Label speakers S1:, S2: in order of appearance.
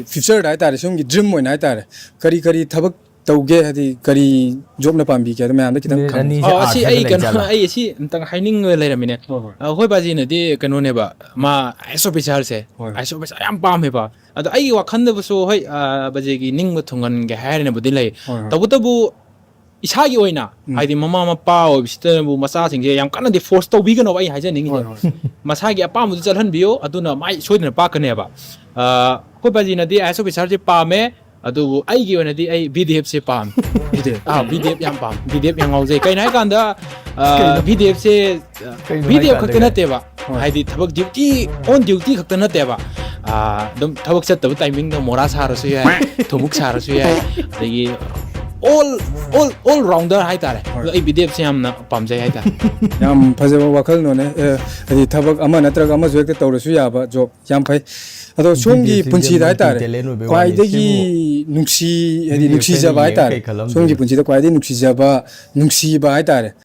S1: future ꯍꯥꯏ ꯇꯥꯔꯦ ꯁꯣꯝꯒꯤ dream ꯑꯣꯏꯅ ꯍꯥꯏ ꯇꯥꯔꯦ ꯀꯔꯤ ꯀꯔꯤ ꯊꯕꯛ ꯇꯧꯒꯦ ꯍꯥꯏꯗꯤ ꯀꯔꯤ ꯖꯣꯕꯅ ꯄꯥꯝꯕꯤꯒꯦ ꯑꯗꯨ ꯃꯌꯥꯝꯗ ꯈꯤꯇꯪ ꯈꯪꯉꯣ
S2: ꯑꯁꯤ ꯑꯩ ꯀꯩꯅꯣ ꯑꯩ ꯑꯁꯤ ꯑꯝꯇꯪ ꯍꯥꯏꯅꯤꯡꯉ ꯂꯩꯔꯝꯃꯤꯅꯦ ꯑꯩꯈꯣꯏ ꯕꯥꯖꯤꯅꯗꯤ ꯀꯩꯅꯣꯅꯦꯕ ꯃꯥ ꯑꯥꯏꯑꯦꯁ ꯑꯣꯐꯤꯁꯥꯔꯁꯦ ꯑꯥꯏꯑꯦꯁ ꯑꯣꯐꯤꯁꯥꯔ ꯌꯥꯝ ꯄꯥꯝꯃꯦꯕ ꯑꯗꯣ ꯑꯩꯒꯤ ꯋꯥꯈꯜꯗꯕꯨꯁꯨ ꯍꯣꯏ ꯕꯥꯖꯤꯒꯤ ꯅꯤꯡꯕ ꯊꯨꯡꯍꯟꯒꯦ ꯍꯥꯏꯔꯅꯕꯨꯗꯤ ꯂꯩ ꯇꯧꯕꯇꯕꯨ ꯏꯁꯥꯒꯤ ꯑꯣꯏꯅ ꯍꯥꯏꯗꯤ ꯃꯃꯥ ꯃꯄꯥ ꯑꯣꯏꯕꯁꯤꯗꯕꯨ ꯃꯆꯥꯁꯤꯡꯁꯦ ꯌꯥꯝ ꯀꯟꯅꯗꯤ ꯐꯣꯔꯁ ꯇꯧꯕꯤꯒꯅꯣꯕ ꯑꯩ ꯍꯥꯏꯖꯅꯤꯡꯉꯤꯁꯦ ꯃꯁꯥꯒꯤ ꯑꯄꯥꯝꯕꯗꯨ ꯆꯠꯍꯟꯕꯤꯌꯨ ꯑꯗꯨꯅ ꯃꯥꯏ ꯁꯣꯏꯗꯅ ꯄꯥꯛꯀꯅꯦꯕ ꯑꯩꯈꯣꯏ ꯕꯥꯖꯤꯅꯗꯤ ꯑꯥꯏꯑꯦꯁ ꯑꯣꯐꯤꯁꯥꯔꯁꯦ ꯄꯥꯝꯃꯦ ꯑꯗꯨꯕꯨ ꯑꯩꯒꯤ ꯑꯣꯏꯅꯗꯤ ꯑꯩ BDFꯁꯦ ꯄꯥꯝꯃꯦ BDF ꯌꯥꯝ ꯄꯥꯝꯃꯦ BDF ꯌꯥꯝ ꯉꯥꯎꯖꯩ ꯀꯩꯅꯣ ꯍꯥꯏ ꯀꯥꯟꯗ BDFꯁꯦ BDF ꯈꯛꯇ ꯅꯠꯇꯦꯕ ꯍꯥꯏꯗꯤ ꯊꯕꯛ ꯗ꯭ꯌꯨꯇꯤ ꯑꯣꯟ ꯗ꯭ꯌꯨꯇꯤ ꯈꯛꯇ ꯅꯠꯇꯦꯕ ꯑꯗꯨꯝ ꯊꯕꯛ ꯆꯠꯇꯕ ꯇꯥꯏꯃꯤꯡꯗ ꯃꯣꯔꯥ ꯁꯥꯔꯁꯨ ꯌꯥꯏ ꯊꯨꯝꯃꯨꯛ ꯁꯥꯔꯁꯨ ꯌꯥꯏ ꯑꯗꯒꯤ ꯑꯣꯜ ꯔꯥꯎꯟꯗꯔ ꯍꯥꯏꯇꯥꯔꯦ ꯑꯗꯣ ꯑꯩ BDFꯁꯦ ꯌꯥꯝꯅ ꯄꯥꯝꯖꯩ ꯍꯥꯏꯇꯥꯔꯦ
S1: ꯌꯥꯝ ꯐꯖꯕ ꯋꯥꯈꯜꯂꯣꯟꯅꯦ ꯍꯥꯏꯗꯤ ꯊꯕꯛ ꯑꯃ ꯅꯠꯇ꯭ꯔꯒ ꯑꯃꯁꯨ ꯍꯦꯛꯇ ꯇꯧꯔꯁꯨ ꯌꯥꯕ ꯖꯣꯕ ꯌꯥꯝ ꯐꯩ ꯑꯗꯣ ꯁꯣꯝꯒꯤ ꯄꯨꯟꯁꯤꯗ ꯍꯥꯏꯇꯥꯔꯦ ꯈ꯭ꯋꯥꯏꯗꯒꯤ ꯅꯨꯡꯁꯤ ꯍꯥꯏꯗꯤ ꯅꯨꯡꯁꯤꯖꯕ ꯍꯥꯏꯇꯥꯔꯦ ꯁꯣꯝꯒꯤ ꯄꯨꯟꯁꯤꯗ ꯈ꯭ꯋꯥꯏꯗꯒꯤ ꯅꯨꯡꯁꯤꯖꯕ ꯅꯨꯡꯁꯤꯕ ꯍꯥꯏꯇꯥꯔꯦ